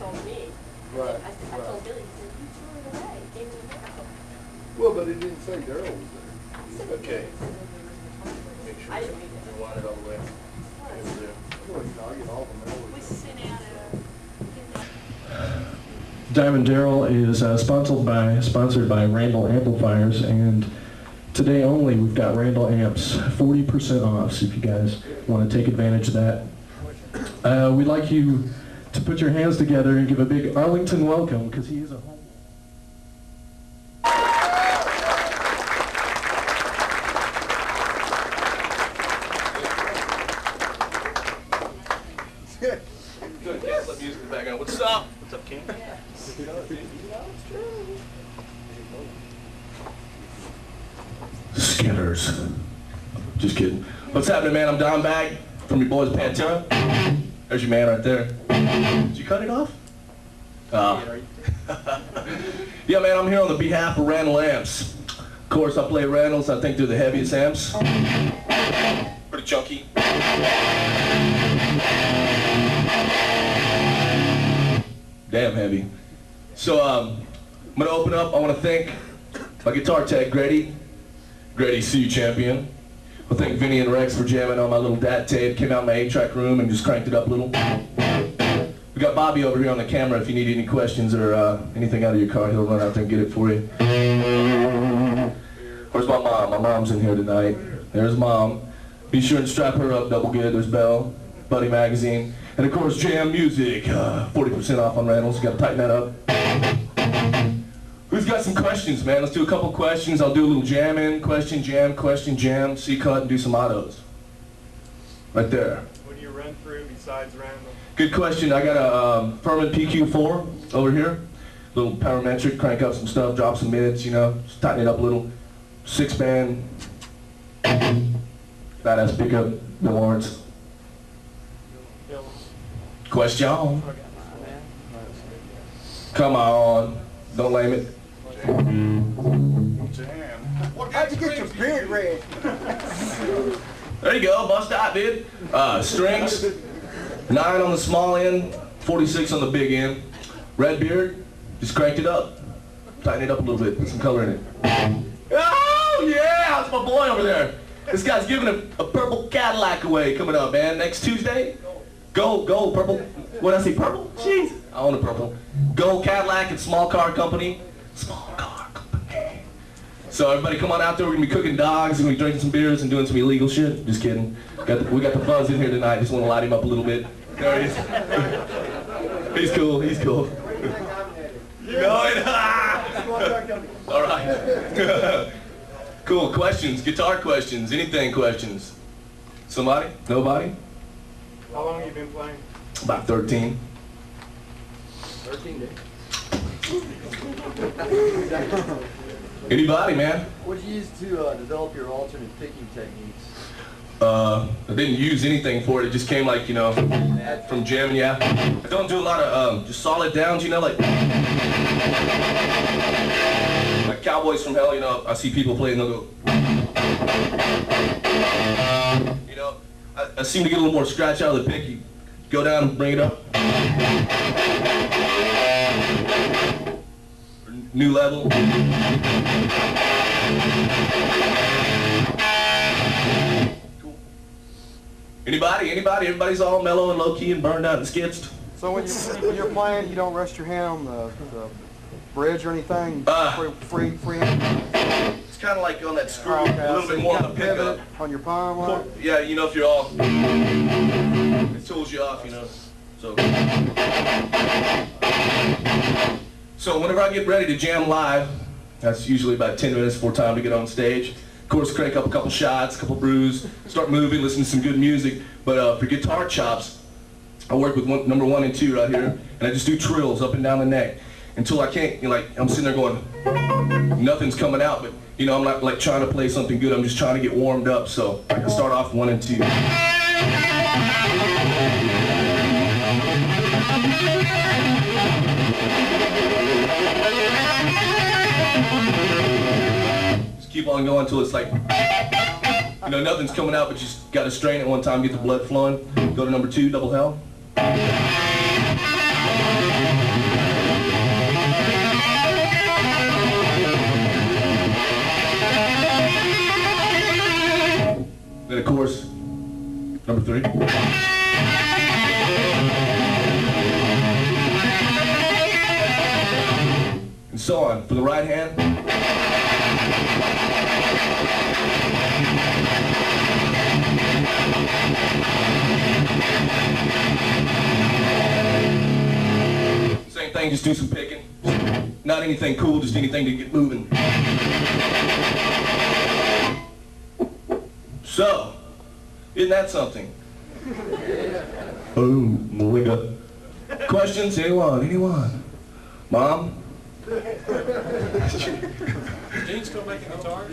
on me. Right. I told Billy, he said, you threw it away. Gave me the backup. Well, but it didn't say Darrell was there. Okay. Make sure I didn't read it. you want it all the way. Well, you know, I get all the mail. We sent out Diamond Darrell is sponsored by Randall Amplifiers, and today only we've got Randall amps 40% off. So if you guys want to take advantage of that, we'd like you to put your hands together and give a big Arlington welcome, because he is a home. Good. Yes, let music in the background. What's up? What's up, King? Skitters. Just kidding. What's happening, man? I'm Dimebag from your boys Pantera. There's your man right there. Did you cut it off? Yeah, man, I'm here on the behalf of Randall Amps. Of course, I play Randalls. I think they're the heaviest amps. Pretty chunky. Damn heavy. So, I'm gonna open up. I want to thank my guitar tech, Grady. Grady, see you, champion. I thank Vinny and Rex for jamming on my little DAT tape. Came out in my 8-track room and just cranked it up a little. We got Bobby over here on the camera if you need any questions or anything out of your car. He'll run out there and get it for you. Where's my mom? My mom's in here tonight. There's Mom. Be sure and strap her up double good. There's Belle, Buddy Magazine, and of course Jam Music. 40% off on Randall's. Got to tighten that up. Who's got some questions, man? Let's do a couple questions. I'll do a little jamming. Question, jam, C-cut, and do some autos. Right there. What do you run through besides Randall? Good question. I got a Furman PQ4 over here. Little parametric, crank up some stuff, drop some mids, you know, just tighten it up a little. 6-band, badass pickup, Bill Lawrence. Question? Come on, don't lame it. How'd you get your beard red? There you go, bust out, dude. Strings, 9 on the small end, 46 on the big end. Red beard, just cranked it up. Tighten it up a little bit, put some color in it. Oh yeah, that's my boy over there. This guy's giving a purple Cadillac away coming up, man. Next Tuesday. Gold, purple. What did I say, purple? Jeez, I own a purple. Gold Cadillac and Small Car Company. Small Car Company. So everybody come on out there. We're going to be cooking dogs. We're going to be drinking some beers and doing some illegal shit. Just kidding. We got the buzz in here tonight. Just want to light him up a little bit. There he is. He's cool. He's cool. You know it? All right. Cool. Questions. Guitar questions. Anything questions? Somebody? Nobody? How long have you been playing? About 13. 13 days. Anybody, man? What did you use to develop your alternate picking techniques? I didn't use anything for it. It just came like, you know, from jamming, yeah. I don't do a lot of just solid downs, you know, like Cowboys from Hell, you know. I see people playing, they'll go, you know. I seem to get a little more scratch out of the pick. You go down and bring it up. New level. Cool. Anybody? Everybody's all mellow and low key and burned out and skitzed. So when you're playing, you don't rest your hand on the bridge or anything? Free? It's kind of like on that screw, a little bit more on the pickup. On your palm, like? Yeah, you know, if you're all, it tools you off, you know. So whenever I get ready to jam live, that's usually about 10 minutes before time to get on stage. Of course, crank up a couple shots, a couple brews, start moving, listen to some good music. But for guitar chops, I work with number 1 and 2 right here, and I just do trills up and down the neck until I can't, you know, like I'm sitting there going, nothing's coming out, but you know, I'm not like trying to play something good, I'm just trying to get warmed up, so I can start off 1 and 2. Just keep on going until it's like, you know, nothing's coming out, but you just got to strain at one time, get the blood flowing. Go to number 2, double hell. Ready? And so on. For the right hand. Same thing, just do some picking. Not anything cool, just anything to get moving. So, isn't that something? Oh, Malinga. Questions? Anyone? Anyone? Mom? Dean's still making guitars?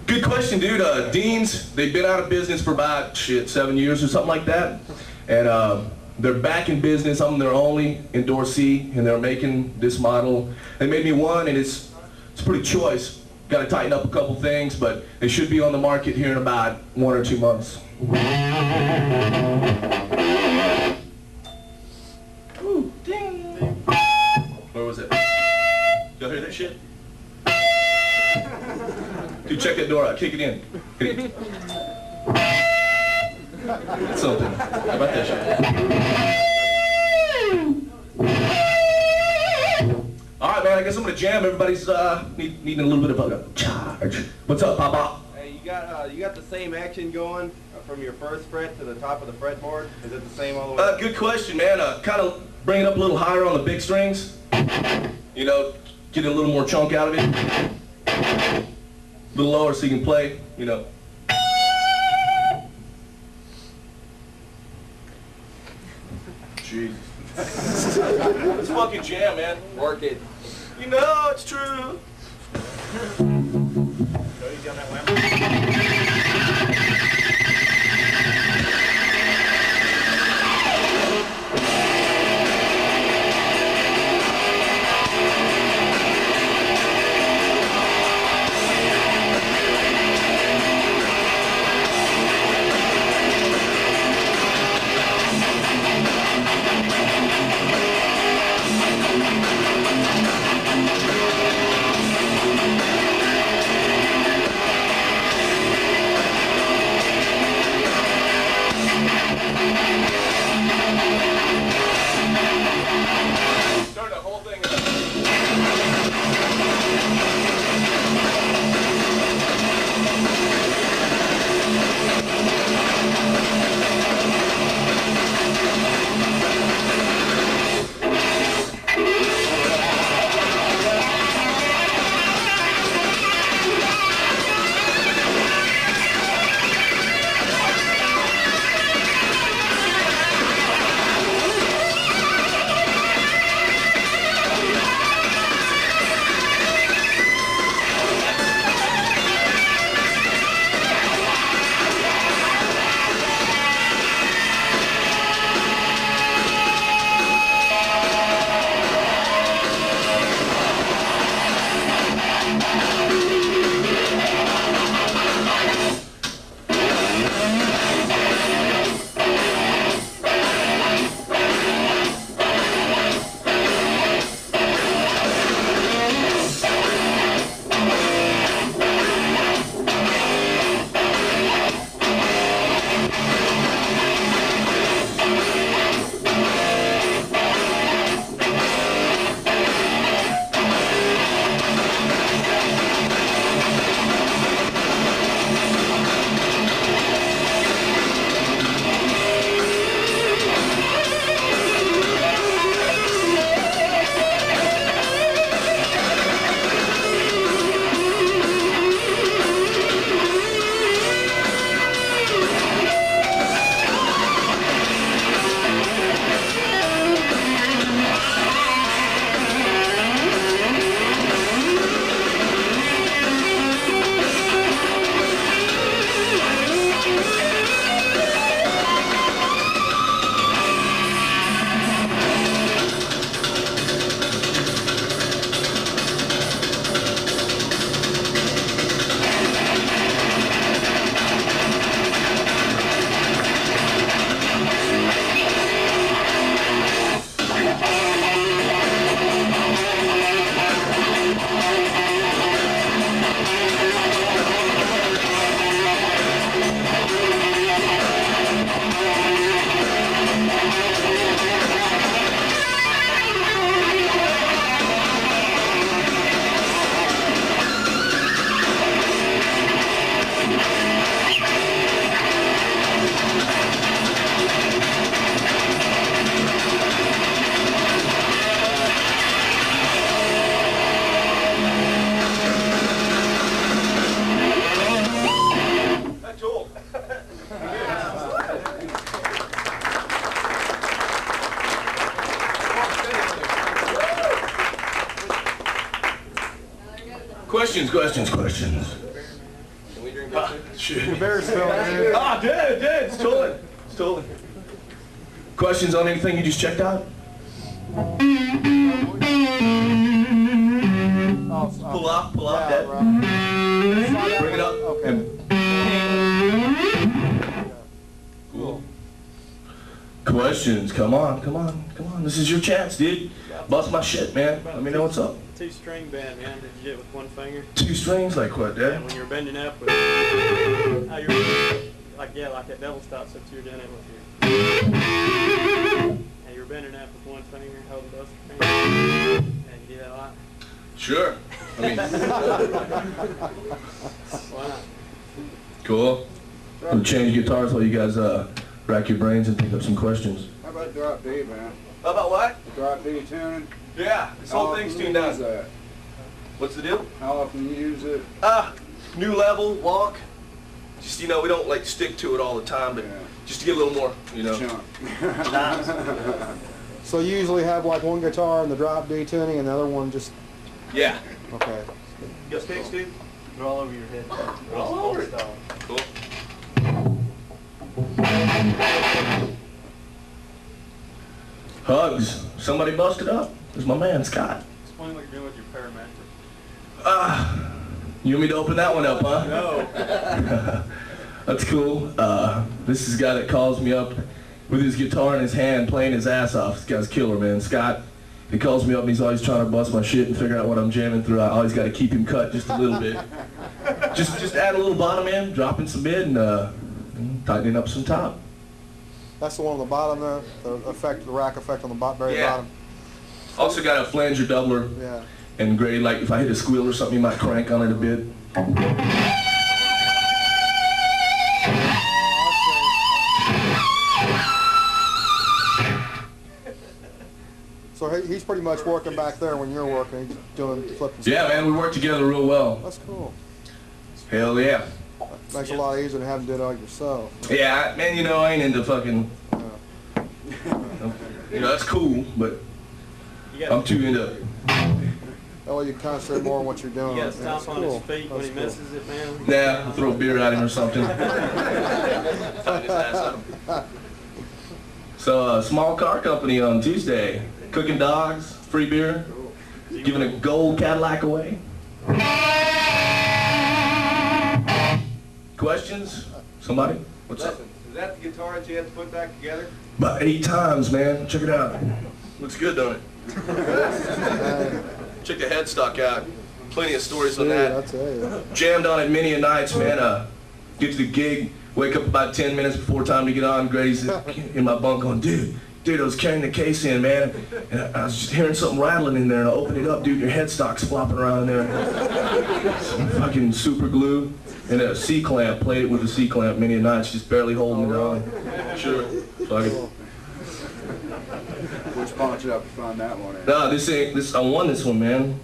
Good question, dude. Dean's, they've been out of business for about, 7 years or something like that. And they're back in business. I'm their only endorsee, and they're making this model. They made me one, and it's a pretty choice. Got to tighten up a couple things, but they should be on the market here in about 1 or 2 months. Ooh, ding. Where was it? Y'all hear that shit? Dude, check that door out. Kick it in. Hit it. That's something. How about that shit? All right, man. I guess I'm gonna jam. Everybody's needing a little bit of a charge. What's up, Papa? Hey, you got the same action going from your first fret to the top of the fretboard? Is it the same all the way? Good question, man. Kind of bring it up a little higher on the big strings. You know, get a little more chunk out of it. A little lower so you can play, you know. Jesus. It's fucking jam, man. Work it. You know it's true. Go easy on that lamp. Questions. Can we drink Ah, this? shit. Your bear's filling in. Ah, dude, it's stolen. Questions on anything you just checked out? Pull off Yeah, that. right. Bring it up. Okay. Cool. Questions, come on. This is your chance, dude. Bust my shit, man. Let me know what's up. Two-string band, man. Did you do it with one finger? 2 strings, like what, Yeah, Dad? when you're bending up with, how you're, like that double stop, so you're doing it with your, and you're bending up with one finger, holding both fingers, and you do that a lot. Sure. I mean, Why not? cool. We'll change guitars while you guys rack your brains and think up some questions. How about drop D, man? How about what? Drop D tuning? Yeah, this How whole often thing's do you tuned down. use that? What's the deal? How often you use it? New level, walk. Just, we don't like stick to it all the time, but Yeah. just to get a little more, Chunk. So you usually have like one guitar in the drop D tuning and the other one just, Yeah. okay. You got sticks, dude? They're all over your head. They're all over it. Cool. Hugs. Somebody busted up. There's my man, Scott. Explain what you're doing with your parametric. You want me to open that one up, huh? No. That's cool. This is a guy that calls me up with his guitar in his hand, playing his ass off. This guy's killer, man. Scott, he calls me up and he's always trying to bust my shit and figure out what I'm jamming through. I always got to keep him cut just a little bit. Just add a little bottom in, dropping some mid, and tightening up some top. That's the one on the bottom there, the rack effect on the very Yeah. bottom. Also got a flanger doubler Yeah. and grade, like if I hit a squeal or something, you might crank on it a bit. So he's pretty much working back there when you're working. He's doing flipping. Yeah, man, we work together real well. That's cool. Hell yeah. Makes it a lot easier than having to do it all yourself. Yeah, man, I ain't into fucking, that's cool, but I'm too into. That way you can concentrate more on what you're doing. You gotta Yeah, stomp on his feet when he misses it, man. Nah, throw a beer at him or something. Tighten his ass up. So, small car company on Tuesday, cooking dogs, free beer, giving a gold Cadillac away. Questions? Somebody? What's up? Listen, is that the guitar that you had to put back together? About 8 times, man. Check it out. Looks good, don't it? Check the headstock out. Plenty of stories on that. I'll tell you. Jammed on it many a nights, man. Get to the gig, wake up about 10 minutes before time to get on. Grady's in my bunk going, dude, I was carrying the case in, man. And I was just hearing something rattling in there, and I opened it up, dude, your headstock's flopping around in there. Some fucking super glue and a C-clamp. Played it with a C-clamp many a nights, just barely holding it on. Sure. Fuck it. Which pawn shop you find that one at? No, I won this one, man.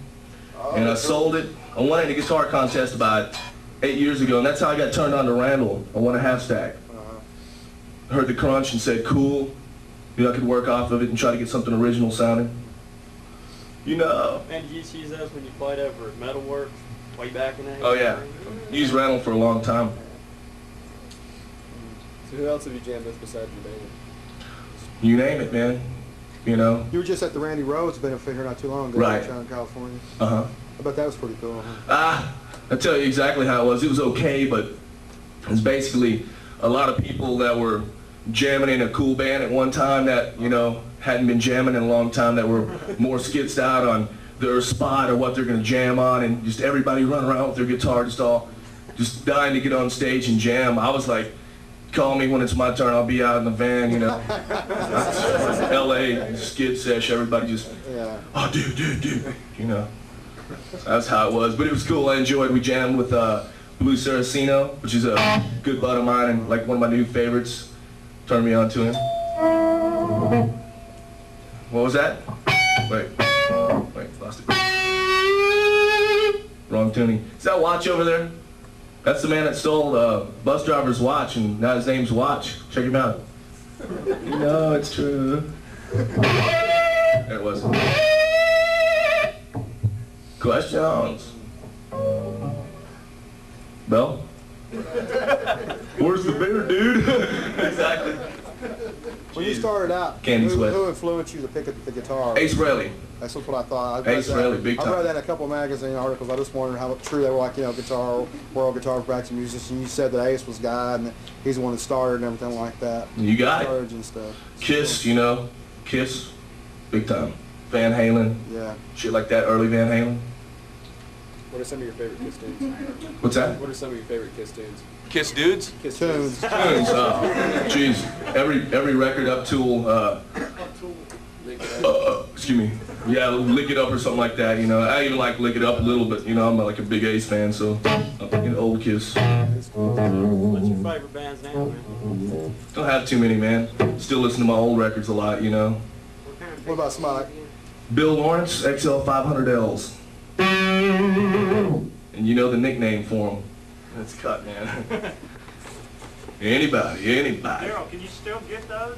And I sold it. I won it in a guitar contest about 8 years ago, and that's how I got turned on to Randall. I won a half stack. Heard the crunch and said, cool. I could work off of it and try to get something original sounding. Man, did you use those when you played over at Metalworks way back in the day? Oh yeah, used Randall for a long time. So who else have you jammed with besides your band? You name it, man. You were just at the Randy Rhodes benefit here not too long ago, Right. in California. Uh-huh. I bet that was pretty cool, huh? I'll tell you exactly how it was. It was okay, but it was basically a lot of people that were jamming in a cool band at one time that, hadn't been jamming in a long time, that were more skitzed out on their spot or what they're going to jam on, and just everybody running around with their guitar just dying to get on stage and jam. I was like, call me when it's my turn, I'll be out in the van, LA, skid sesh, everybody just, oh, dude, That's how it was, but it was cool. I enjoyed. We jammed with Blue Saraceno, which is a good bud of mine and like one of my new favorites. Turned me on to him. What was that? Wait, lost it. Wrong tuning. Is that Watch over there? That's the man that stole the bus driver's watch, and now his name's Watch. Check him out. No, it's true. There it was. Questions? started out, Candy Sweat. who influenced you to pick up the guitar? Ace Frehley. That's what I thought. Ace Frehley, big I time. read that in a couple of magazine articles. I just wondered how true they were, like, you know, guitar, world guitar practice musicians. And you said that Ace was God, and he's the one that started and everything like that. You got it. And stuff. Kiss, you know, Kiss, big time. Van Halen, Yeah. shit like that, early Van Halen. What are some of your favorite Kiss tunes? What's that? What are some of your favorite Kiss tunes? Kiss dudes? Kiss Tunes. Tunes, jeez. Every record up till, excuse me, yeah, Lick It Up or something like that, you know. I even like Lick It Up a little bit, you know, I'm like a big Ace fan, so I'm thinking old Kiss. What's your favorite bands now, man? Don't have too many, man. Still listen to my old records a lot, you know. What about somebody like Bill Lawrence, XL 500Ls. And you know the nickname for him. That's cut, man. Anybody. Daryl, can you still get those?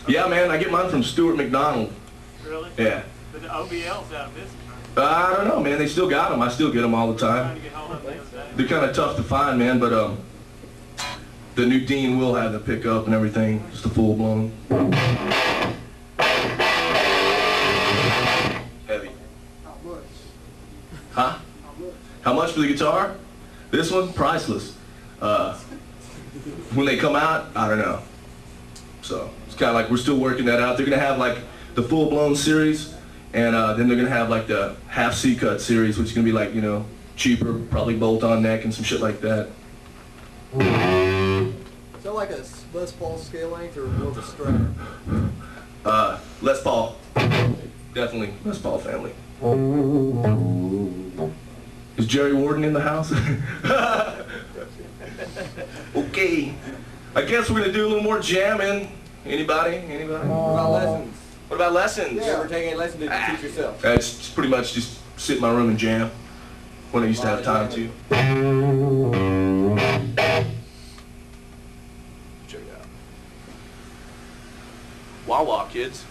Yeah, man, I get mine from Stuart McDonald. Really? Yeah. But the OBL's out of business, right? I don't know, man. They still got them. I still get them all the Trying time. to get hold of them the other day. They're kind of tough to find, man, but the new Dean will have the pickup and everything. Just a full-blown. Heavy. How much? Huh? How much for the guitar? This one, priceless. When they come out, I don't know. So it's kind of like we're still working that out. They're gonna have like the full-blown series, and then they're gonna have like the half C-cut series, which is gonna be like, you know, cheaper, probably bolt-on neck and some shit like that. Is that like a Les Paul scale length or more of a Strat? Les Paul. Definitely Les Paul family. Is Jerry Warden in the house? Okay. I guess we're gonna do a little more jamming. Anybody? What about lessons? What about lessons? You ever take any lessons? Did you teach yourself? It's pretty much just sit in my room and jam when I used to have time to. Check it out. Wah-wah, kids.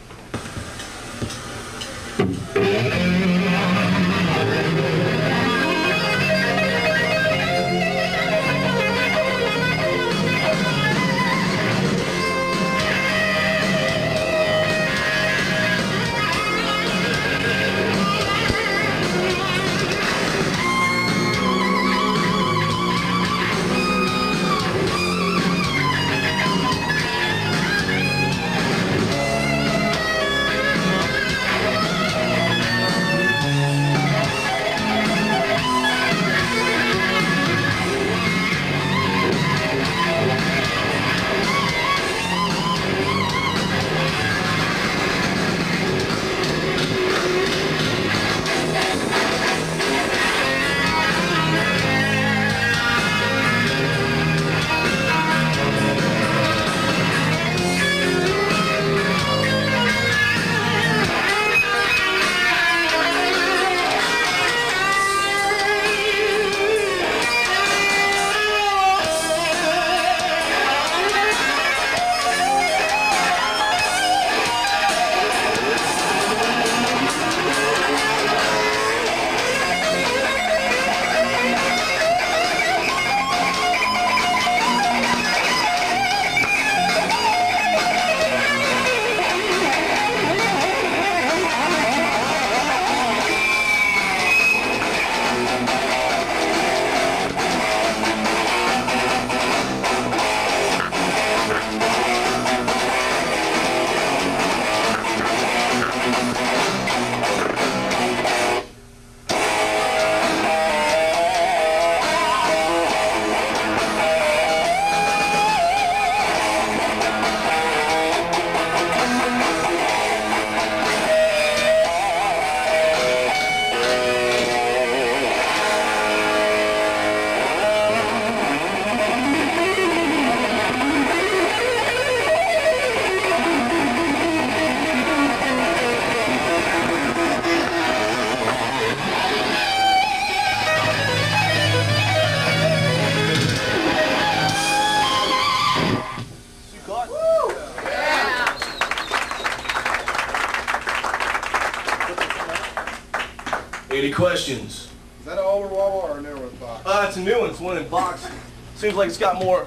Any questions? Is that an older wah-wah or a newer box? It's a new one. It's one in box. Seems like it's got more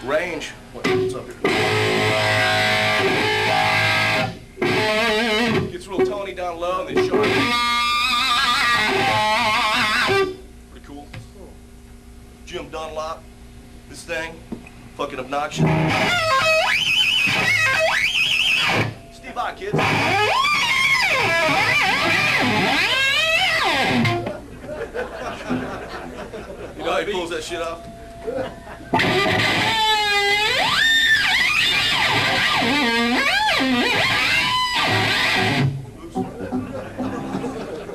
range. What's up here? little Tony down low, and then sharp. Pretty cool. Jim Dunlop, this thing, fucking obnoxious. Steve Vai, kids. You know how he pulls that shit off?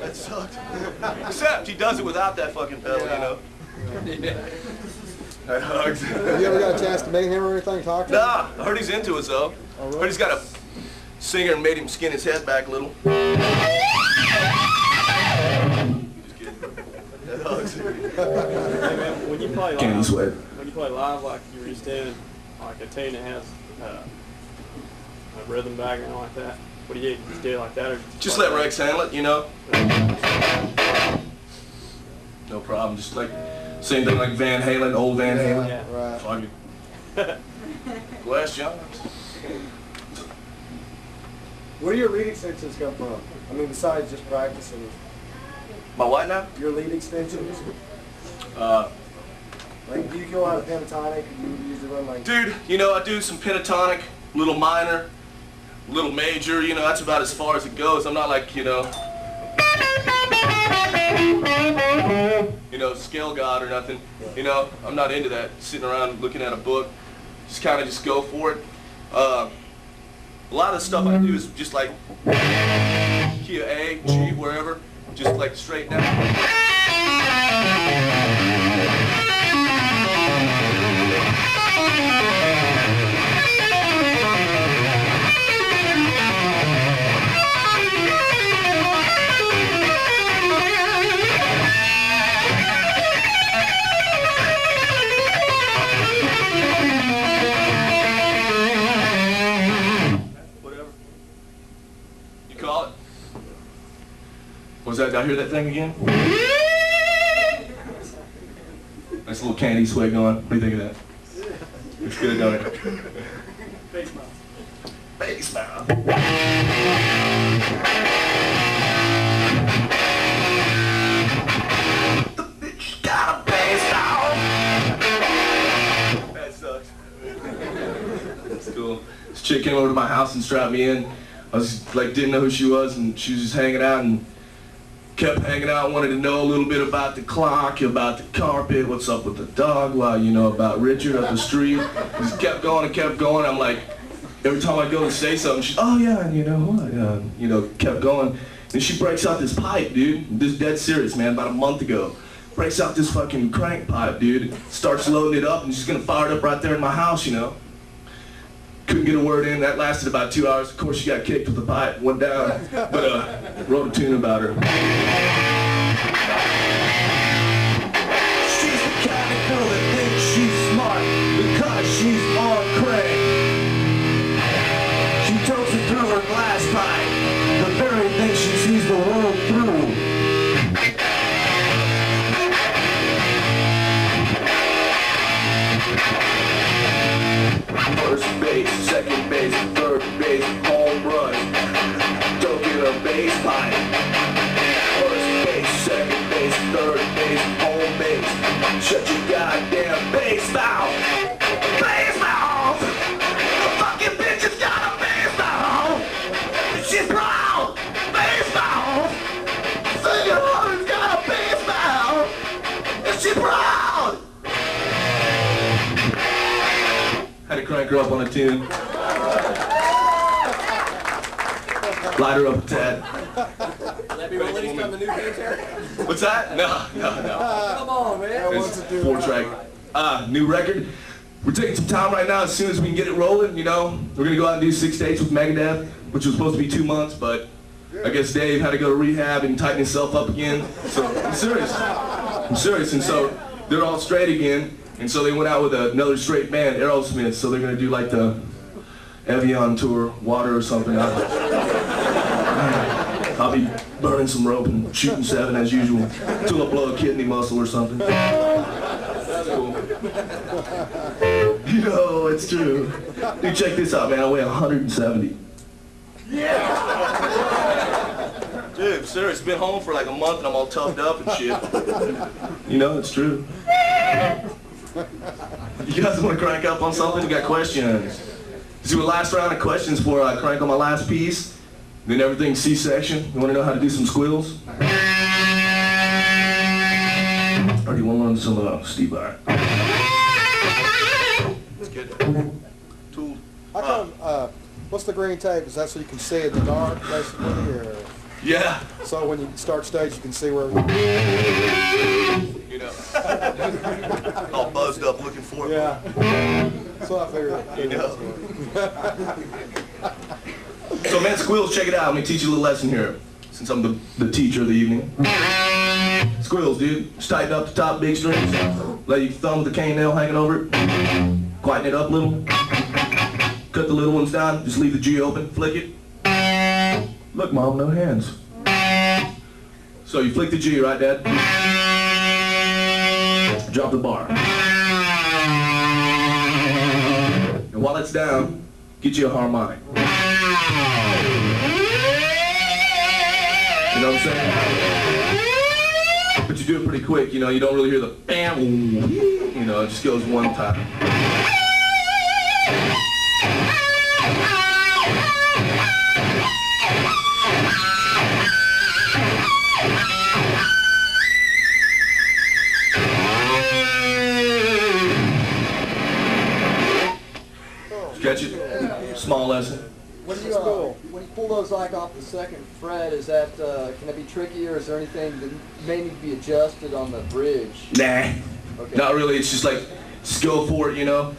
That sucked. Except he does it without that fucking pedal, you know? That hugs. Have you ever got a chance to meet him or anything, talk to him? Nah, I heard he's into it though. Oh, really? Heard he's got a singer and made him skin his head back a little. Just kidding. That hugs. Hey man, when you play Candy live, sweat. when you play live like you were just doing, like a tune that has a rhythm background like that, what do you do? You just do it like that, or Just let Rex handle it, you know? No problem. Just like, same thing like Van Halen, old Van Halen. Yeah. Right. Fuck it. Glass Johns. Where do your lead extensions come from? I mean, besides just practicing. My what now? Your lead extensions? Like, do you go out of pentatonic? Do you usually run like... Dude, you know, I do some pentatonic, little minor, little major, you know, that's about as far as it goes. I'm not like, you know, scale god or nothing. You know, I'm not into that, sitting around looking at a book. Just kind of just go for it. A lot of the stuff I do is just like key of A, G, wherever, just like straight down. Was that, did I hear that thing again? Nice little candy swig going. What do you think of that? Looks good, don't it? Face mouth. Face mouth. The bitch got a face mouth. That sucks. That's cool. This chick came over to my house and strapped me in. I was like, didn't know who she was, and she was just hanging out and kept hanging out, wanted to know a little bit about the clock, about the carpet, what's up with the dog, well, you know, about Richard up the street. Just kept going and kept going. I'm like, every time I go and say something, she, oh yeah, and you know what, you know, kept going. And she breaks out this pipe, dude. This is dead serious, man, about a month ago. Breaks out this fucking crank pipe, dude. Starts loading it up, and she's gonna fire it up right there in my house, you know. Couldn't get a word in. That lasted about 2 hours. Of course, she got kicked with the pipe, went down. But wrote a tune about her. She's the kind of girl that thinks she's smart because she's on crack. She totes it through her glass pipe, the very thing she sees the world through. First base, second base, third base, home run. Don't get a base pipe. First base, second base, third base, home base. Shut your goddamn base mouth. Base mouth. The fucking bitch has got a base mouth. She's proud. Base mouth. Singing woman's got a base mouth. And she's proud. Had to crank her up on a tune. Light her up a tad. Will that be released on the new Pantera? What's that? No. Come on, man. It's 4-track. New record. We're taking some time right now. As soon as we can get it rolling, you know, we're gonna go out and do 6 dates with Megadeth, which was supposed to be 2 months, but I guess Dave had to go to rehab and tighten himself up again. So I'm serious. And so they're all straight again. And so they went out with another straight band, Aerosmith, so they're going to do like the Evian tour, water or something. I'll be burning some rope and shooting 7 as usual, until I blow a kidney muscle or something. That's cool. You know, it's true. Dude, check this out, man. I weigh 170. Yeah! true, sir. It's been home for like a month and I'm all tucked up and shit. You know, it's true. You guys want to crank up on something? You got questions? Let's do a last round of questions before I crank on my last piece. Then everything's C-section. You want to know how to do some squeals? Or do you want to learn some Steve Iron? Let's get that. Tool. How come, what's the green tape? Is that so you can see in the dark, basically? Or? Yeah. So when you start stage, you can see where... You know. All buzzed up looking for it. Yeah. So I figured. You know. So man, squeals, check it out. Let me teach you a little lesson here, since I'm the teacher of the evening. Squeals, dude. Just tighten up the top big strings. Let your thumb with the cane nail hanging over it. Quieten it up a little. Cut the little ones down. Just leave the G open. Flick it. Look, Mom, no hands. So you flick the G, right, Dad? Drop the bar. And while it's down, get you a harmonic. You know what I'm saying? But you do it pretty quick, you know, you don't really hear the bam, you know, it just goes one time. Catch it? Small lesson. When you pull those like off the second fret, is that can it be tricky, or is there anything that may need to be adjusted on the bridge? Nah, okay. Not really. It's just like, just go for it, you know.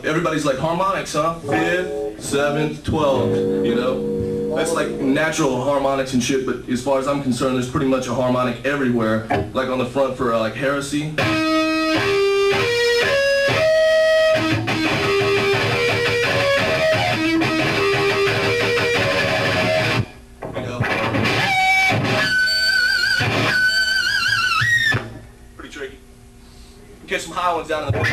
Everybody's like, harmonics, huh? 5th, 7th, 12th, you know. That's like natural harmonics and shit, but as far as I'm concerned, there's pretty much a harmonic everywhere. Like on the front for like heresy. Get some high ones down in the Does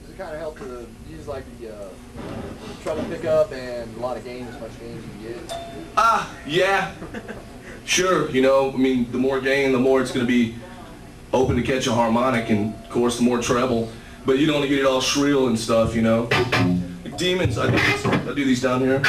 it kind of help to use like the try to pick up and a lot of gain, as much gain as you can get? Yeah. Sure, you know, I mean, the more gain, the more it's going to be open to catch a harmonic, and of course the more treble. But you don't want to get it all shrill and stuff, you know. Demons, I do these down here.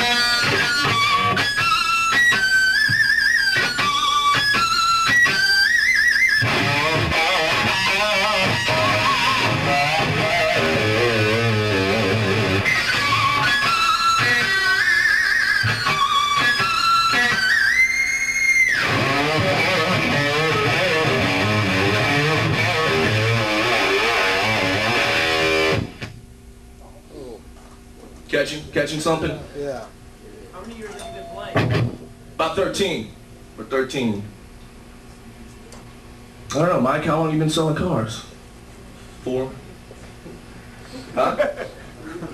Catching something? Yeah. How many years have you been playing? About 13. Or 13. I don't know, Mike, how long have you been selling cars? 4? Huh?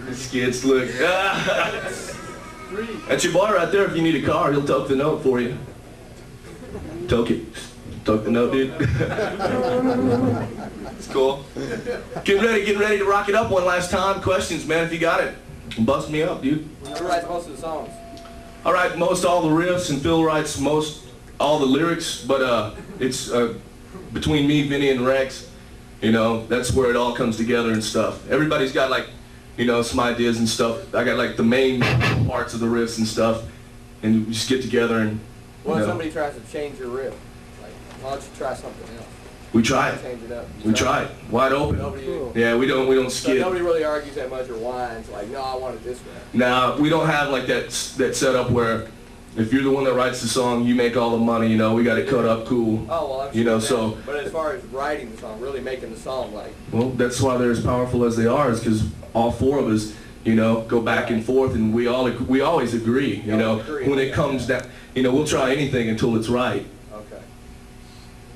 This kid's look. That's your boy right there. If you need a car, he'll toke the note for you. Toke it. Toke the note, dude. It's cool. Getting ready to rock it up one last time. Questions, man, if you got it. Bust me up, dude. Who writes most of the songs? I write most all the riffs, and Phil writes most all the lyrics, but it's between me, Vinny, and Rex. You know, that's where it all comes together and stuff. Everybody's got like, you know, some ideas and stuff. I got like the main parts of the riffs and stuff, and we just get together and, What if somebody tries to change your riff? Like, why don't you try something else? We try it. Change it up. We try it. Wide open. Yeah, we don't So skid. nobody really argues that much or whines like, no, I want it this way. Nah, we don't have like that setup where if you're the one that writes the song, you make all the money, you know, we got it cut up cool. Oh, well, I'm sure you know, that. so. But as far as writing the song, really making the song, like. Well, that's why they're as powerful as they are, is because all 4 of us, you know, go back and forth, and we always agree, you know, when it comes down, you know, we'll try anything until it's right. Okay.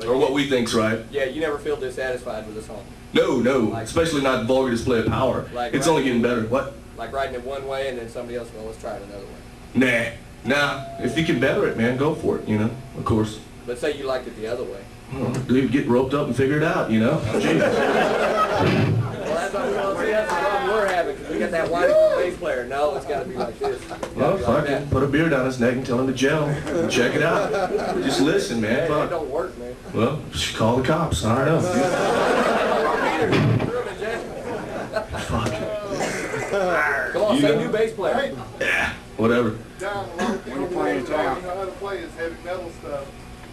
Or what we think's right. Yeah, you never feel dissatisfied with the song. No, Like, especially not vulgar display of power. Like It's only getting better. What? Like writing it one way and then somebody else goes, let's try it another way. Nah. If you can better it, man, go for it, you know, of course. But say you liked it the other way. Well, dude, get roped up and figure it out, you know? Jeez. Well, that's what that's the problem we're having, because we got that white bass player. No, it's got to be like this. Well, fuck it. Put a beer down his neck and tell him to gel. Check it out. Just listen, man. Hey, Fuck. it don't work, man. Well, just call the cops. I don't know. Fuck. Come on, say new bass player. Yeah, whatever. John, when you play in town, how to play is heavy metal stuff.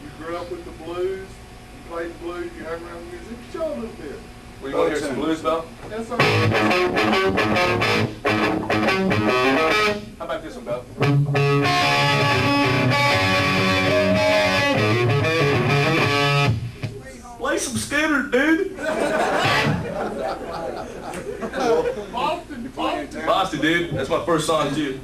You grew up with the blues, you played the blues, you hung around music. Show a little bit. We want to hear some blues, Bell? Yes, sir. How about this one, Bell? Play some Skinner, dude. Boston, dude. That's my first song, too.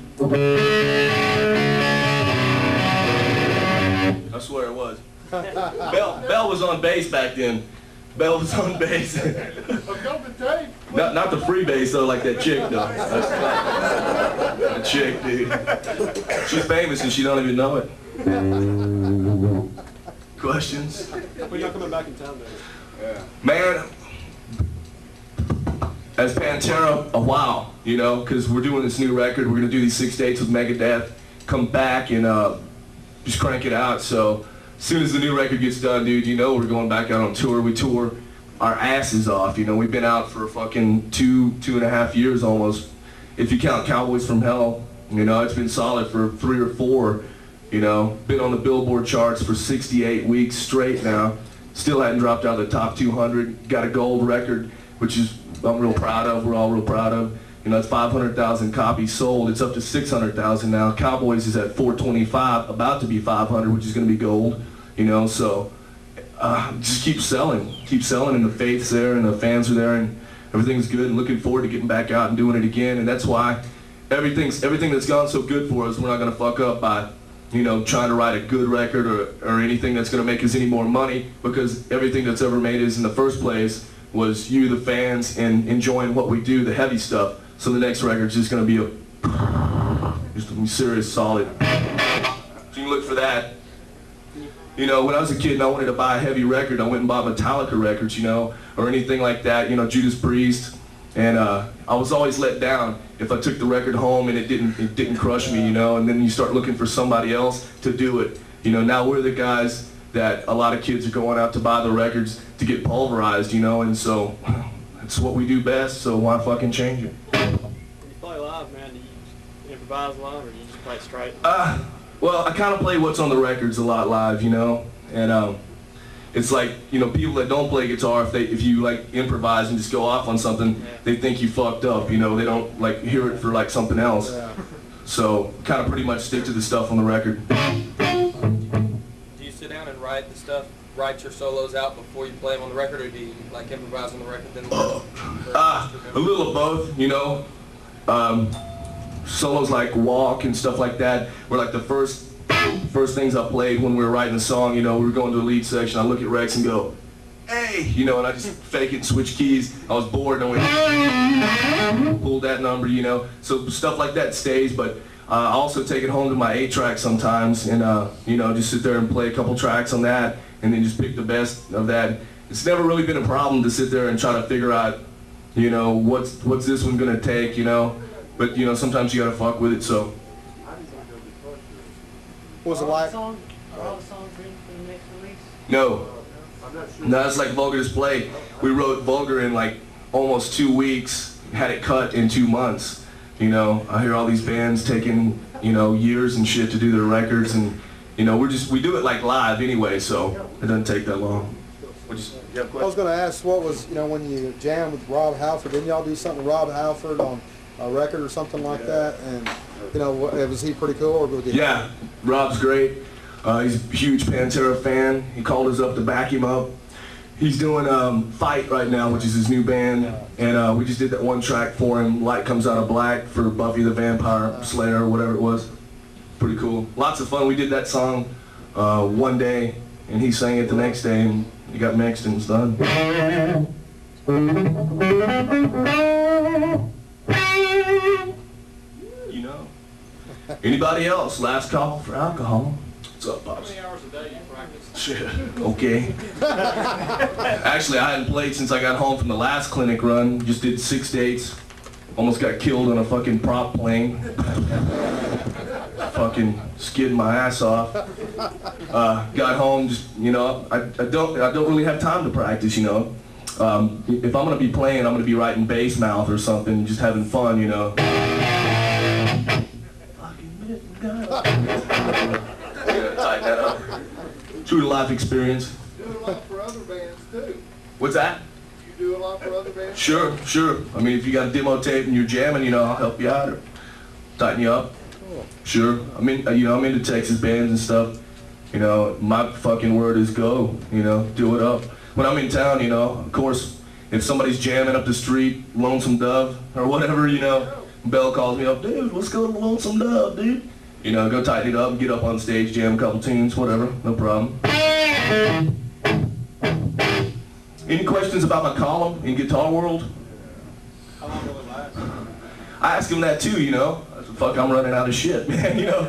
I swear it was. Bell was on bass back then. Bell was on bass. Not the free bass, though, like that chick, though. That chick, dude. She's famous and she don't even know it. Questions? When y'all coming back in town, man? Yeah. Man, as Pantera, a while, you know, because we're doing this new record. We're going to do these 6 dates with Megadeth, come back and just crank it out. So as soon as the new record gets done, dude, you know we're going back out on tour. We tour our asses off, you know. We've been out for fucking two and a half years almost. If you count Cowboys from Hell, you know, it's been solid for 3 or 4, you know. Been on the Billboard charts for 68 weeks straight now. Still hadn't dropped out of the top 200. Got a gold record, which is I'm real proud of. We're all real proud of. You know, it's 500,000 copies sold. It's up to 600,000 now. Cowboys is at 425, about to be 500, which is going to be gold. You know, so just keep selling, and the faith's there, and the fans are there, and everything's good. And looking forward to getting back out and doing it again. And that's why everything that's gone so good for us, we're not going to fuck up by, you know, trying to write a good record or anything that's going to make us any more money, because everything that's ever made us in the first place was you, the fans, and enjoying what we do, the heavy stuff. So the next record's just going to be just a serious, solid. So you can look for that. You know, when I was a kid and I wanted to buy a heavy record, I went and bought Metallica records, you know, or anything like that, you know, Judas Priest. And I was always let down if I took the record home and it didn't crush me, you know. And then you start looking for somebody else to do it. You know, now we're the guys that a lot of kids are going out to buy the records to get pulverized, you know. And so that's what we do best. So why fucking change it? When you play live, man, do you improvise live or do you just play straight? Well, I kind of play what's on the records a lot live, you know. And it's like, you know, people that don't play guitar, if you like improvise and just go off on something, they think you fucked up, you know. They don't like hear it for like something else. Yeah. So kind of pretty much stick to the stuff on the record. Do you sit down and write the stuff, write your solos out before you play them on the record, or do you like improvise on the record then? A little of both, you know. Solos like Walk and stuff like that were like the first things I played when we were writing the song. You know, we were going to the lead section. I look at Rex and go, hey, you know, and I just fake it and switch keys. I was bored and I went, pulled that number, you know. So stuff like that stays, but I also take it home to my 8-track sometimes and, you know, just sit there and play a couple tracks on that and then just pick the best of that. It's never really been a problem to sit there and try to figure out, you know, what's this one gonna take, you know. But, you know, sometimes you gotta fuck with it, so. What was it like? Are all the songs ready for the next release? No. No, it's like Vulgar Display. We wrote Vulgar in like almost 2 weeks, had it cut in 2 months. You know, I hear all these bands taking, you know, years and shit to do their records, and, you know, we do it like live anyway, so it doesn't take that long. I was going to ask, what was, you know, when you jammed with Rob Halford, didn't y'all do something with Rob Halford on a record or something like that? And, you know, was he pretty cool? Or did yeah, Rob's great. He's a huge Pantera fan. He called us up to back him up. He's doing Fight right now, which is his new band, and we just did that one track for him, Light Comes Out of Black, for Buffy the Vampire Slayer or whatever it was. Pretty cool. Lots of fun. We did that song one day, and he sang it the next day, and it got mixed and it's done. You know. Anybody else? Last call for alcohol. What's up, Pops? How many hours a day you practice? Shit. Okay. Actually, I hadn't played since I got home from the last clinic run. Just did 6 dates. Almost got killed on a fucking prop plane. Fucking skidding my ass off. Got home, just, you know, I don't really have time to practice, you know. If I'm gonna be playing, I'm gonna be writing bass mouth or something, just having fun, you know. Tighten that up. True to life experience. You do a lot for other bands too. What's that? You do a lot for other bands. Sure. I mean, if you got a demo tape and you're jamming, you know, I'll help you out or tighten you up. Sure. I mean, you know, I'm into Texas bands and stuff. You know, my fucking word is go. You know, do it up. When I'm in town, you know, of course, if somebody's jamming up the street, Lonesome Dove or whatever, you know, Bell calls me up, dude, let's go to Lonesome Dove, dude. You know, go tighten it up, get up on stage, jam a couple tunes, whatever, no problem. Any questions about my column in Guitar World? How long will it last? I asked him that too, you know. I said, fuck, I'm running out of shit, man, you know.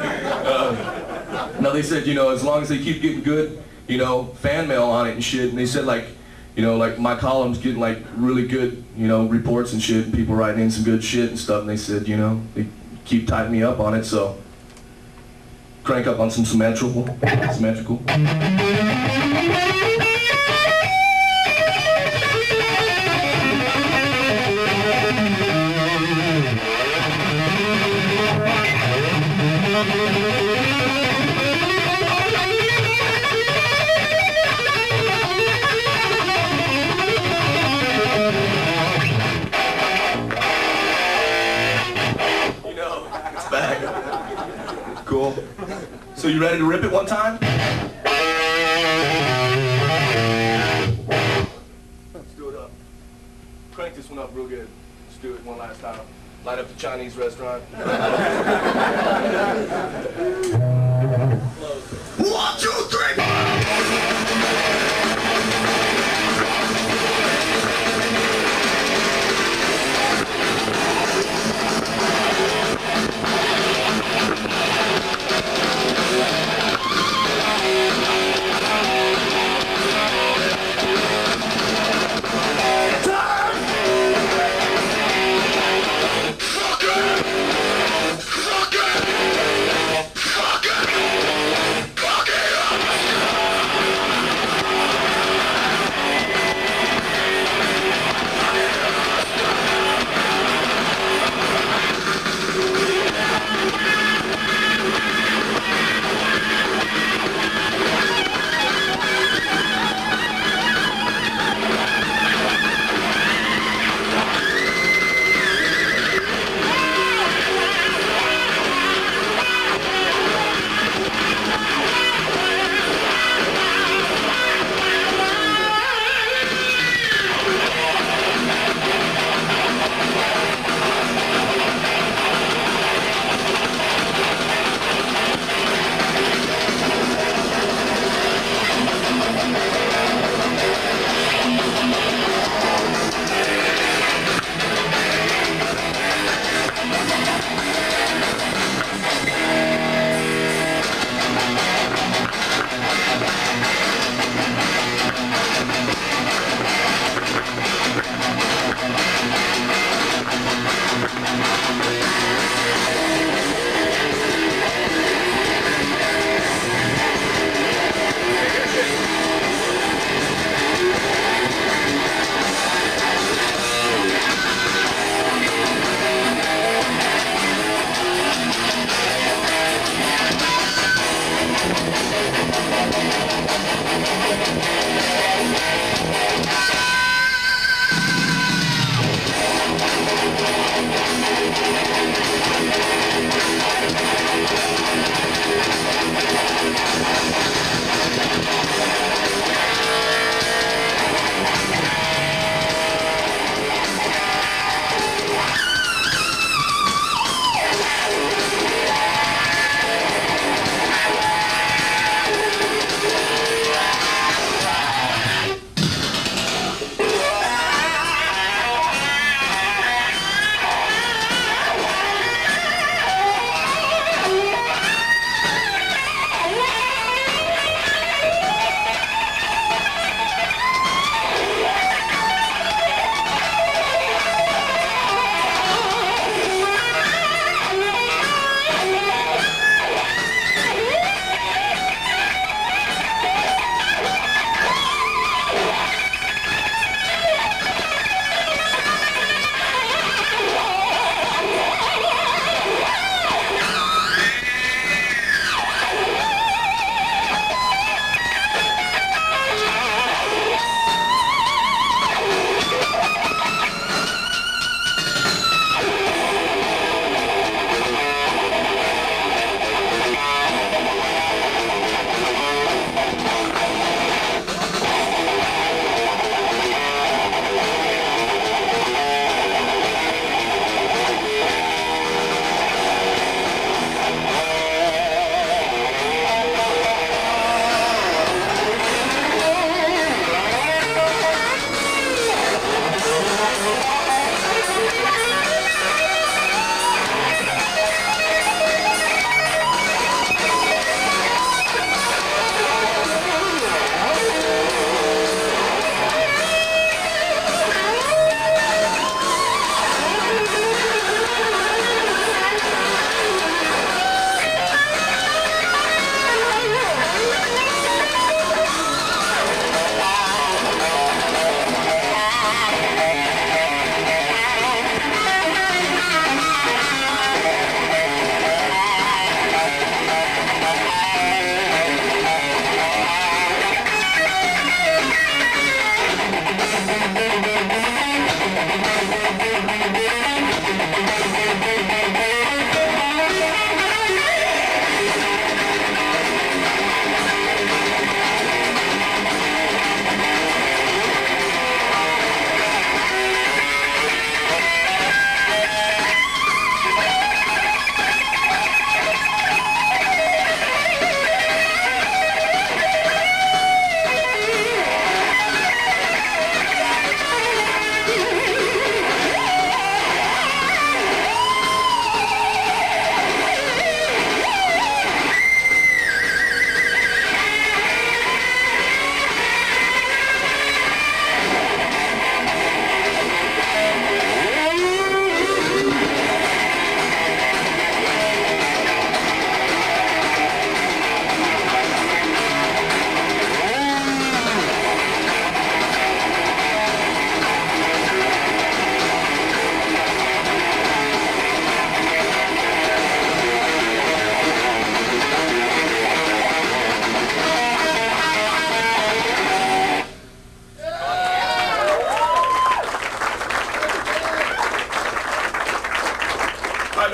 No, they said, you know, as long as they keep getting good, you know, fan mail on it and shit, and they said, like, you know, like my column's getting like really good, you know, reports and shit, and people writing in some good shit and stuff, and they said, you know, they keep tightening me up on it, so crank up on some symmetrical. Cool. So you ready to rip it one time? Let's do it up. Crank this one up real good. Let's do it one last time. Light up the Chinese restaurant. 1, 2, 3. Fuck it!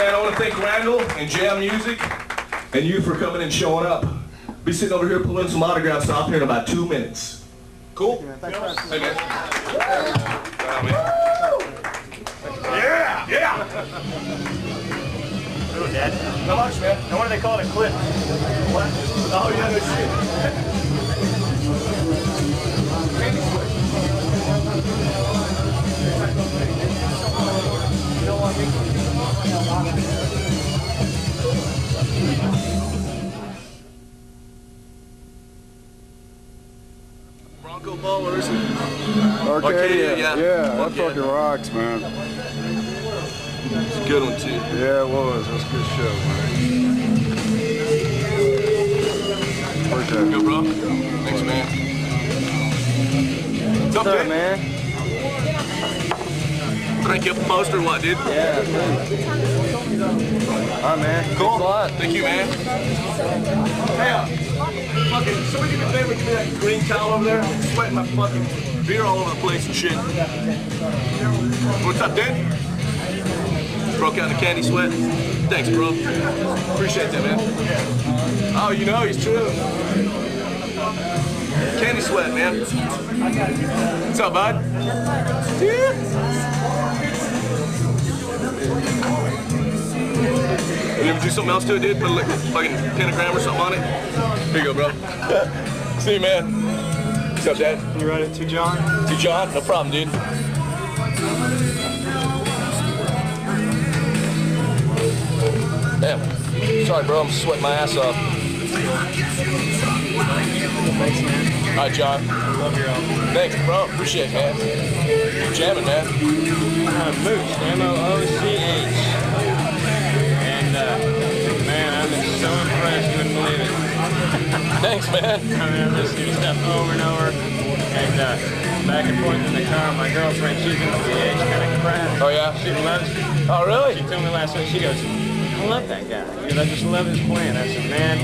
man, I want to thank Randall and Jam Music and you for coming and showing up. Be sitting over here pulling some autographs off here in about 2 minutes. Cool? Thanks, man. Hey, man. Right on, man. Yeah! Yeah! Ooh, Dad. How much, man? And what do they call it? A clip? What? Oh, yeah, no shit. Bronco Bowlers. Arcadia, yeah. Yeah, that Fuck yeah. fucking rocks, man. It's a good one, too. Yeah, it was. That's a good show, man. Appreciate it. Go, bro. Thanks, man. What's up, dude? man? Crank you up the poster or what, dude? Yeah, all right, man. Cool. Thank you, man. Hey, fucking, somebody do me a favor, give me that green towel over there. I'm sweating my fucking beer all over the place and shit. What's up, dude? Broke out in a candy sweat. Thanks, bro. Appreciate that, man. Oh, you know, he's true. Candy sweat, man. What's up, bud? You ever do something else to it, dude? Put like a fucking pentagram or something on it? Here you go, bro. See you, man. What's up, Dad? You write it to John? To John? No problem, dude. Damn. Sorry, bro. I'm sweating my ass off. Thanks, man. All right, John. Love your album. Thanks, bro. Appreciate it, man. You're jamming, man. Mooch, M-O-O-C-H. And, man, I've been so impressed, you wouldn't believe it. Thanks, man. I mean, I'm listening to stuff over and over. And, back and forth in the car, my girlfriend, she's in the PH, kind of crying. Oh, yeah? She loves it. Oh, really? She told me last week, she goes, I love that guy. Because I just love his playing. I said, man,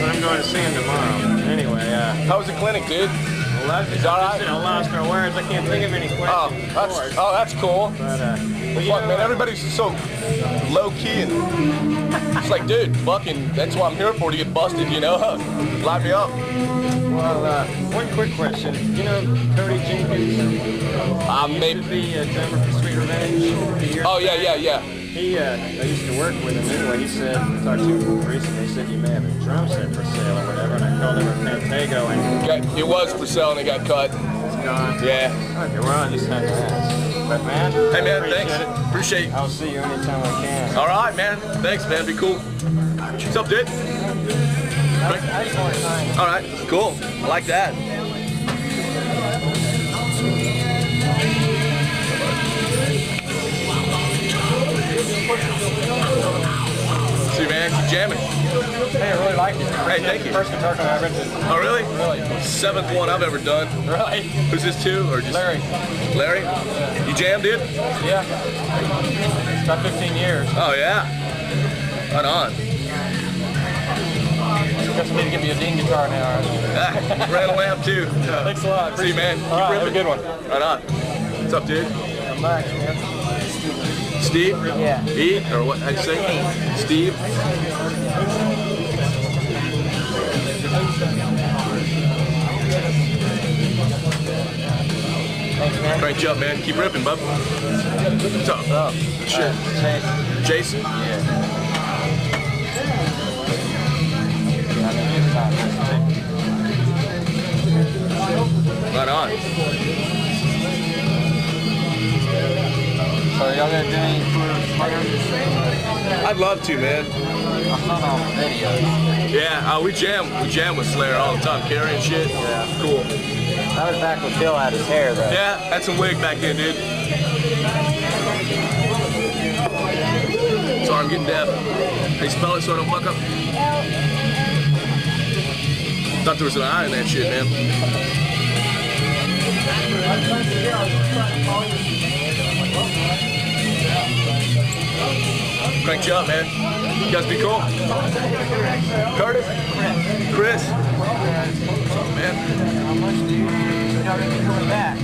I'm going to see him tomorrow. Anyway, how was the clinic, dude? I loved it. Is that all right? I lost our words. I can't think of any questions. Oh, that's cool. But, fuck, man, everybody's so low-key and it's like, dude, fucking, that's what I'm here for, to get busted, you know? Light me up. Well, one quick question. You know Cody Jenkins? Maybe. Used to be a drummer for Sweet Revenge. Oh, yeah. He, I used to work with him anyway. He said, I talked to him recently, he said you may have a drum set for sale or whatever, and I called him a Pantego and... It was for sale and it got cut. It's gone. Yeah. Okay, well, I just had to ask. But man, hey man, appreciate thanks. It. Appreciate it. I'll see you anytime I can. All right, man. Thanks, man. Be cool. What's up, dude? I just want to sign. All right, cool. I like that. See, man, keep jamming. Hey, I really like it. Hey, thank you. First guitar I've ever done. Oh, really? Really. Seventh one I've ever done. Really? Who's this to? Or just Larry. Larry? You jammed, dude? Yeah. It's about 15 years. Oh, yeah. Right on. Guess I need to get me a Dean guitar now. Randall amp, too. Thanks a lot. See you, man. All right, have a good one. Right on. What's up, dude? I'm back, man. Steve? Yeah. E? Or what? How'd you say? Steve? Thanks, man. Crank you up, man. Keep ripping, bub. What's up? What's up? Shit. Jason? Yeah. Right on. So y'all gonna do any I'd love to, man. I saw on videos. Yeah, we jam with Slayer all the time, carrying shit. Yeah. Cool. That was back when Phil had his hair, though. Yeah, had some wig back then, dude. Sorry, I'm getting deaf. Hey, spell it so I don't fuck up. Thought there was an I in that shit, man. Crank you up, man. You guys be cool. Curtis? Chris? What's up, man? How much do you y'all gonna be coming back?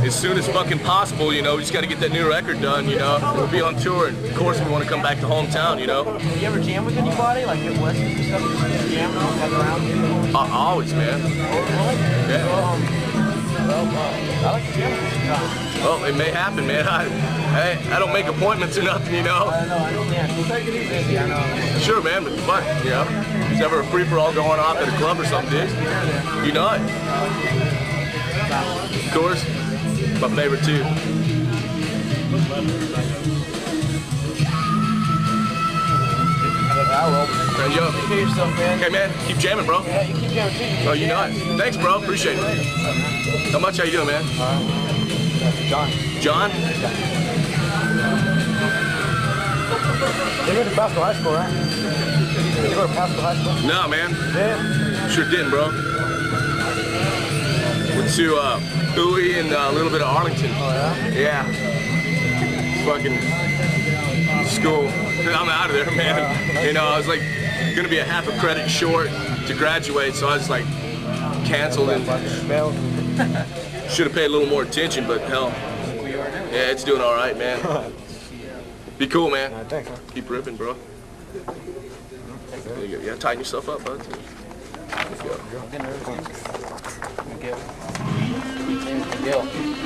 Is as soon as fucking possible, you know. We just got to get that new record done, you know. We'll be on tour, and of course we want to come back to hometown, you know. You ever jam with anybody, like at West or something? Just jam around? Always, man. Yeah. I like to jam with you guys. Well, it may happen, man. I don't make appointments or nothing, you know. I know, I understand. We'll take it easy, I know. Sure, man, but fun, you know. There's ever a free-for-all going off at a club or something, dude. You know it. Of course, my favorite too. Yo. Okay, man. Keep jamming, bro. Yeah, you keep jamming too. Oh, you know it. Thanks, bro. Appreciate it. How much? How you doing, man? John. John? You went to Pasco High School, right? Did you go to Pasco High School? No, man. Yeah. Sure didn't, bro. Went to Bowie and a little bit of Arlington. Oh, yeah? Yeah. Fucking school. I'm out of there, man. You know, I was like gonna be a half a credit short to graduate, so I was like canceled and should have paid a little more attention, but hell, yeah, it's doing all right, man. Be cool, man. Thanks, man. Keep ripping, bro. Yeah, tighten yourself up, bud. How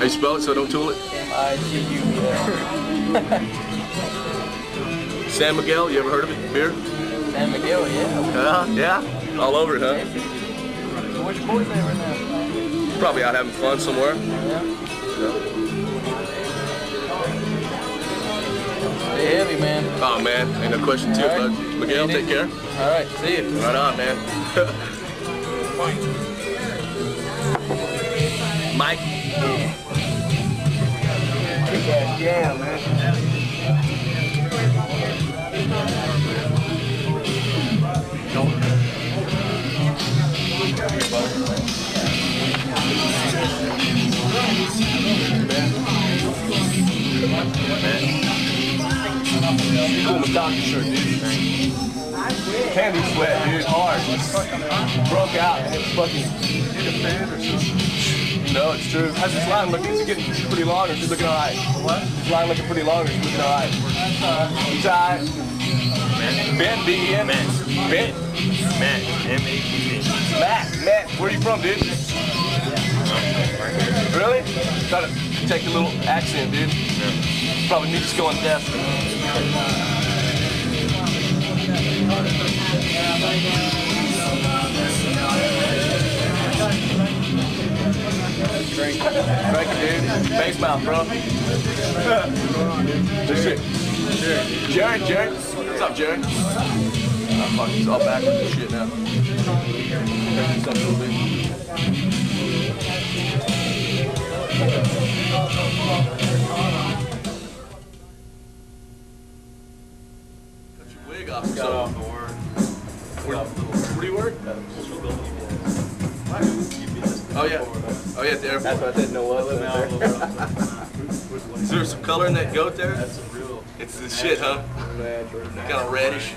you spell it so don't tool it? M-I-G-U-E-L. San Miguel, you ever heard of it? Beer? San Miguel, yeah. Yeah? All over it, huh? So where's your boys at right now? Probably out having fun somewhere. Yeah. Yeah. Stay heavy, man. Oh, man. Ain't no question to it, bud. Miguel, take care. All right, see you. Right on, man. Mike? Yeah, man. Cool Madonna shirt, dude. Candy sweat, dude. Hard. Broke out, and it's fucking. No, it's true. How's this line looking? Is it getting pretty long, or is it looking alright? What? This line looking pretty long, or is it looking alright? It's alright. Ben, B-E-N. Ben. Matt, M-A-T-T. Matt, where are you from, dude? Really? Try to take a little accent, dude. Probably me just going deaf. Drink it, dude. Face mouth, bro. This shit. Jared. What's up, Jared? Oh, fuck, he's all backwards and shit now. What's up, little bit? Cut your wig off. Got off the work. Where do you work? Oh yeah, at the airport. That's what I didn't know what was there. Is there some color in that goat there? That's a real. It's the shit, huh? Kind of reddish.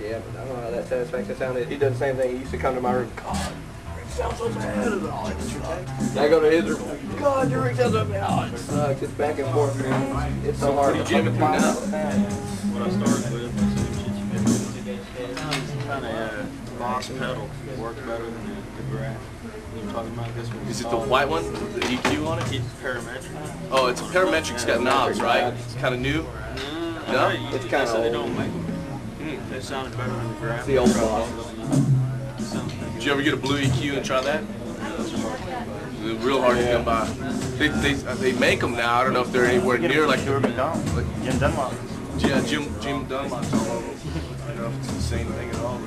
Yeah, but I don't know how that satisfaction sounded. He does the same thing. He used to come to my room. God, it sounds so bad. I go to his room. God, your rig sounds so bad. Oh, it sucks. It's back and forth, man. It's so hard. What are you jamming through now? What I started with, kind of box pedal works better than the graph. You're talking about this one. Is it the white one with the EQ on it? It's parametric. Oh, it's a parametric. It's got knobs, right? It's kind of new. No? It's kind of They old. don't make them. They sounded better than the graph. It's the old box. Did you ever get a blue EQ and try that? It's real hard to come by. They make them now. I don't know if they're anywhere near like Jim Dunlop. Yeah, Jim Dunlop's all over. I don't know if it's the same thing at all.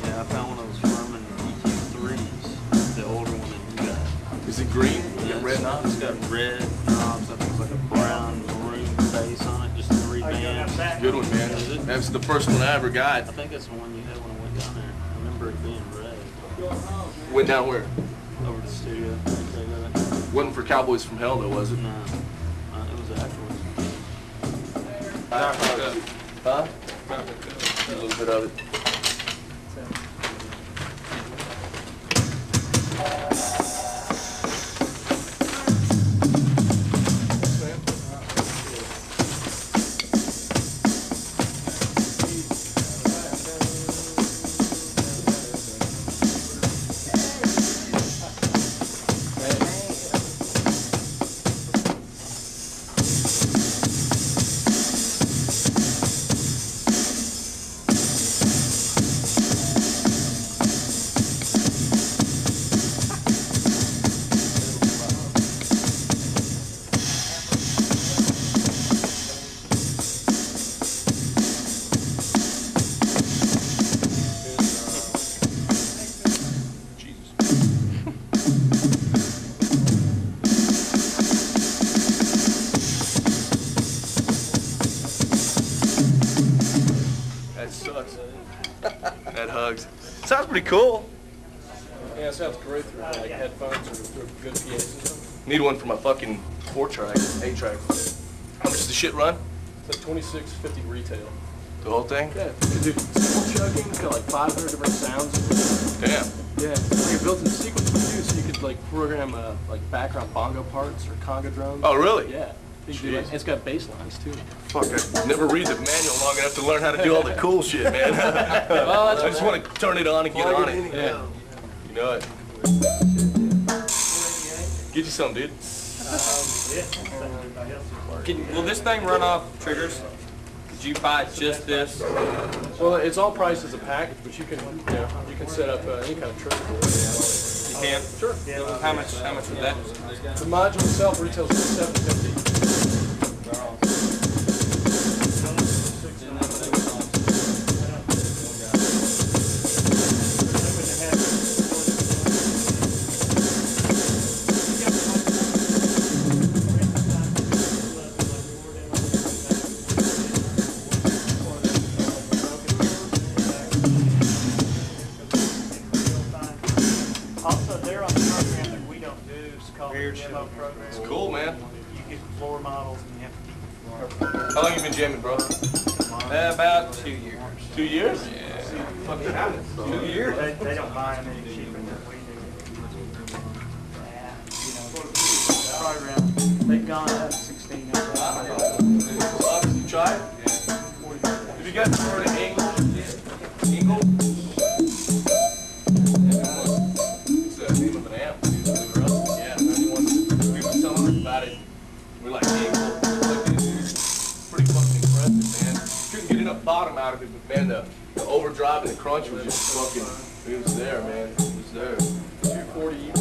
Yeah, I found one of those Furman EQ3s, the older one that you got. Is it green? Yeah, Got red knobs? It's got red knobs. I think it's like a brown maroon face on it, just 3 bands. Good one, man. That's the first one I ever got. I think that's the one you had when I went down there. I remember it being red. Went down where? Over to the studio. Wasn't for Cowboys from Hell though, was it? No, it was afterwards. Huh? A little bit of it. drugs. Sounds pretty cool. Yeah, it sounds great through like headphones or through good PA system. Need one for my fucking 4-track, 8-track. How much does the shit run? It's like $26.50 retail. The whole thing? Yeah, you can do single chugging. It's got like 500 different sounds. Damn. Yeah, it's like a built-in sequence for you, so you could like program like background bongo parts or conga drums. Oh, really? Yeah. You can do that. It's got bass lines too. Fuck, I never read the manual long enough to learn how to do all the cool shit, man. Well, I just want to turn it on and get on it. Yeah. You know it. Get you some, dude. Will this thing run off triggers? Could you buy just this? Well, it's all priced as a package, but you can set up any kind of trigger for it. You can? Sure. How much would that? The module itself retails for $750. Also, they're on the program that we don't do. It's called the demo program. It's cool, man. You get floor models and you have to keep them. How long you been jamming, bro? About 2 years. 2 years? Yeah. Fucking happens. 2 years? They don't buy them any cheaper than we do. Yeah, the program, they've gone up 16 of You tried? Have you guys heard of Angle? Angle? It's the name of an amp, dude. Yeah, we were telling us about it. We're like, Angle. It's pretty fucking impressive, man. Couldn't get enough bottom out of it, but man, the overdrive and the crunch was just fucking, it was there, man. It was there. 240 each.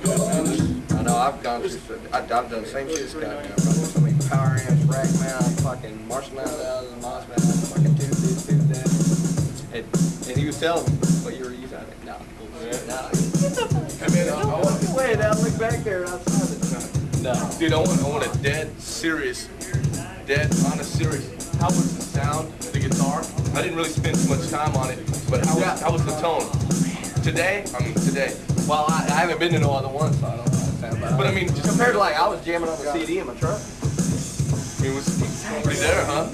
Good, man. I know I've gone through, I've done the same shit as Scott. I've run so many power amps, rack mount, fucking Marshall 9000, Moss mount, fucking two that. And he was telling me what you were using. I was like, no. I mean, I want No way, now look back there outside it. No. Dude, I want a dead serious, honest serious. How was the sound of the guitar? I didn't really spend too much time on it, but how was the tone? Today? Well, I haven't been to no other one, so I don't know how it sounds. But I mean, just compared to like I was jamming on the CD in my truck. it was pretty there, huh?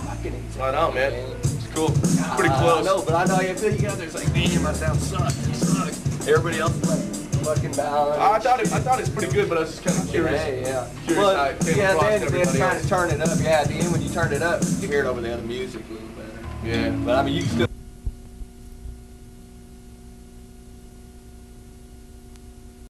Right on, man. It's cool. Pretty close. No, but I know until you get there, it's like, damn, my sound sucks. It sucks. Everybody else is like fucking balanced. I thought it's pretty good, but I was just kind of curious. Yeah. Curious Well, how it came yeah, across then to everybody trying else. to turn it up. Yeah, at the end when you turn it up, you hear it over the other music a little better. Yeah. But I mean, you can still.